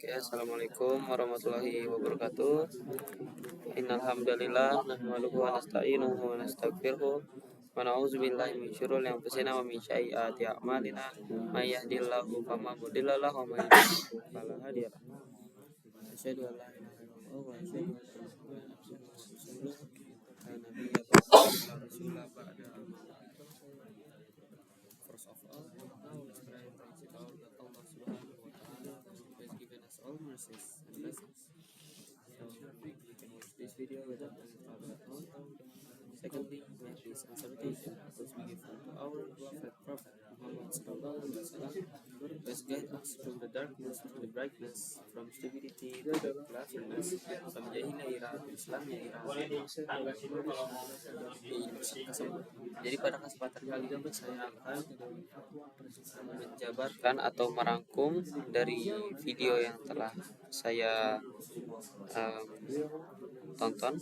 Oke, assalamualaikum warahmatullahi wabarakatuh. Innal hamdalillah nahmaduhu wa nasta'inuhu wa nastaghfiruh wa na'udzu billahi min syururi anfusina wa min sayyiati a'malina. May yahdihillahu fala mudilla lahu wa may yudlil fala hadiya lahu. Asyhadu an la ilaha illallah wa asyhadu anna Muhammadan rasulullah ba'da. First of all, let's pray and thank God that Allah subhanahu wa ta'ala has given us all mercies and blessings. So you can watch this video without any further ado. Secondly, may peace and salutation always be given to our beloved Prophet Muhammad sallallahu alaihi wasallam, who has guided us from the darkness to the brightness, from stupidity to the cleverness, from jahiliyah ila Islamnya ila. Jadi pada kesempatan kali ini saya akan menjabarkan atau merangkum dari video yang telah saya tonton.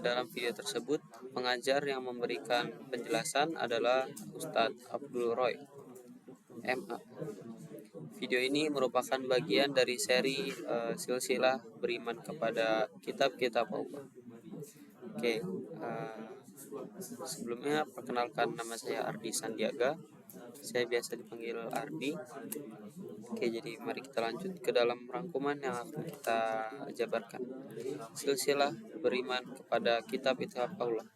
Dalam video tersebut, pengajar yang memberikan penjelasan adalah Ustadz Abdul Roy MA. Video ini merupakan bagian dari seri silsilah beriman kepada kitab-kitab Allah. Oke, sebelumnya perkenalkan, nama saya Ardi Sandiaga. Saya biasa dipanggil Ardi. Oke, jadi mari kita lanjut ke dalam rangkuman yang akan kita jabarkan. Silsilah beriman kepada kitab-kitab Allah.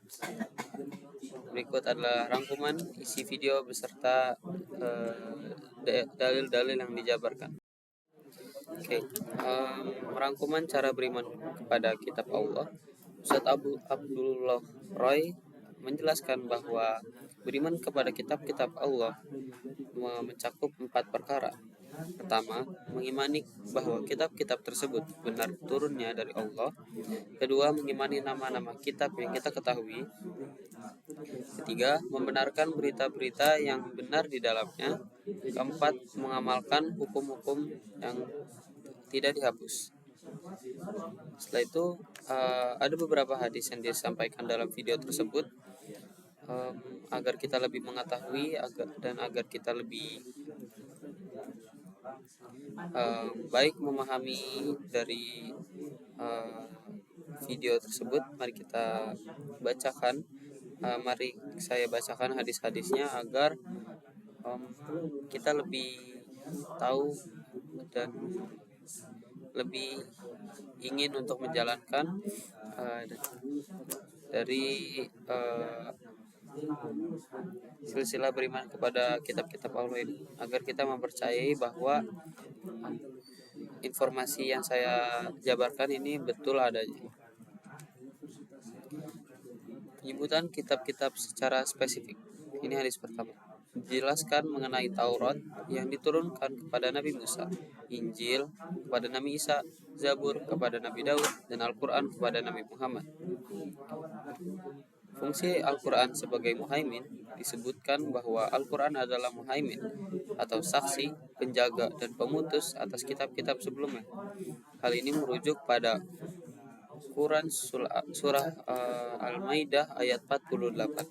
Berikut adalah rangkuman isi video beserta dalil-dalil yang dijabarkan. Oke, rangkuman cara beriman kepada kitab Allah. Ustadz Abdullah Roy menjelaskan bahwa beriman kepada kitab-kitab Allah mencakup 4 perkara. Pertama, mengimani bahwa kitab-kitab tersebut benar turunnya dari Allah. Kedua, mengimani nama-nama kitab yang kita ketahui. Ketiga, membenarkan berita-berita yang benar di dalamnya. Keempat, mengamalkan hukum-hukum yang tidak dihapus. Setelah itu, ada beberapa hadis yang disampaikan dalam video tersebut agar kita lebih mengetahui dan agar kita lebih baik memahami dari video tersebut. Mari kita bacakan. Mari saya bacakan hadis-hadisnya agar kita lebih tahu dan lebih ingin untuk menjalankan dari silsilah beriman kepada kitab-kitab Allah ini, agar kita mempercayai bahwa informasi yang saya jabarkan ini betul adanya. Penyebutan kitab-kitab secara spesifik. Ini hadis pertama. Dijelaskan mengenai Taurat yang diturunkan kepada Nabi Musa, Injil kepada Nabi Isa, Zabur kepada Nabi Daud, dan Al-Quran kepada Nabi Muhammad. Fungsi Al-Quran sebagai muhaimin disebutkan bahwa Al-Quran adalah muhaimin atau saksi, penjaga, dan pemutus atas kitab-kitab sebelumnya. Hal ini merujuk pada Quran surah Al-Maidah ayat 48.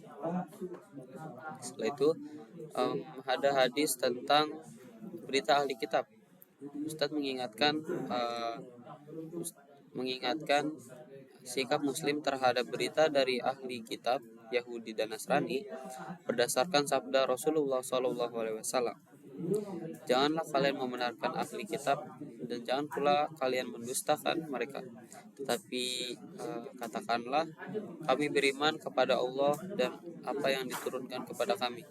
Setelah itu ada hadis tentang berita ahli kitab. Ustadz mengingatkan sikap Muslim terhadap berita dari ahli kitab Yahudi dan Nasrani berdasarkan sabda Rasulullah SAW. Janganlah kalian membenarkan ahli kitab dan jangan pula kalian mendustakan mereka. Tetapi katakanlah, kami beriman kepada Allah dan apa yang diturunkan kepada kami.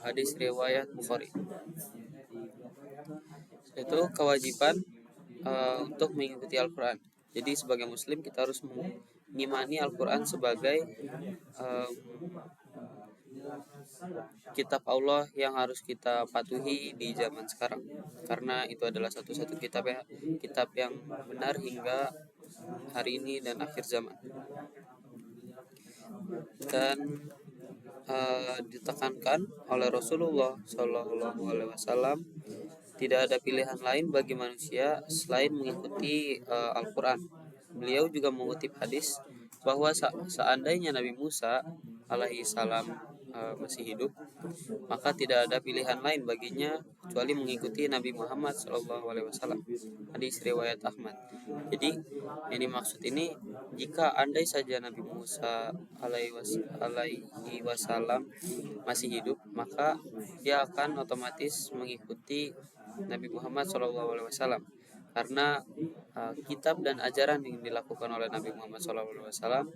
Hadis riwayat Bukhari. Itu kewajiban untuk mengikuti Al-Quran. Jadi sebagai Muslim kita harus mengimani Al-Quran sebagai kitab Allah yang harus kita patuhi di zaman sekarang, karena itu adalah satu-satu kitab yang benar hingga hari ini dan akhir zaman. Dan ditekankan oleh Rasulullah SAW, tidak ada pilihan lain bagi manusia selain mengikuti Al-Quran. Beliau juga mengutip hadis bahwa seandainya Nabi Musa alaihi salam masih hidup, maka tidak ada pilihan lain baginya kecuali mengikuti Nabi Muhammad SAW. Hadis riwayat Ahmad. Jadi ini maksud ini, jika andai saja Nabi Musa alaihi wasallam masih hidup, maka dia akan otomatis mengikuti Nabi Muhammad SAW, karena kitab dan ajaran yang dilakukan oleh Nabi Muhammad SAW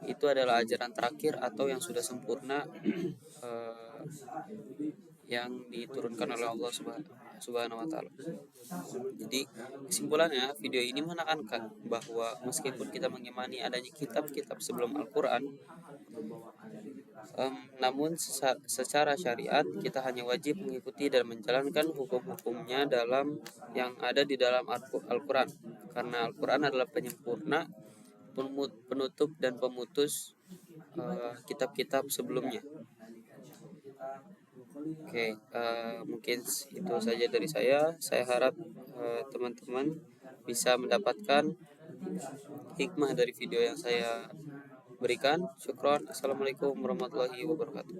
itu adalah ajaran terakhir atau yang sudah sempurna, eh, yang diturunkan oleh Allah Subhanahu wa taala. Jadi kesimpulannya, video ini menekankan bahwa meskipun kita mengimani adanya kitab-kitab sebelum Al-Qur'an, namun secara syariat kita hanya wajib mengikuti dan menjalankan hukum-hukumnya dalam yang ada di dalam Al-Qur'an, karena Al-Qur'an adalah penyempurna, penutup dan pemutus kitab-kitab sebelumnya. Oke, mungkin itu saja dari saya. Saya harap teman-teman bisa mendapatkan hikmah dari video yang saya berikan. Syukron. Assalamualaikum warahmatullahi wabarakatuh.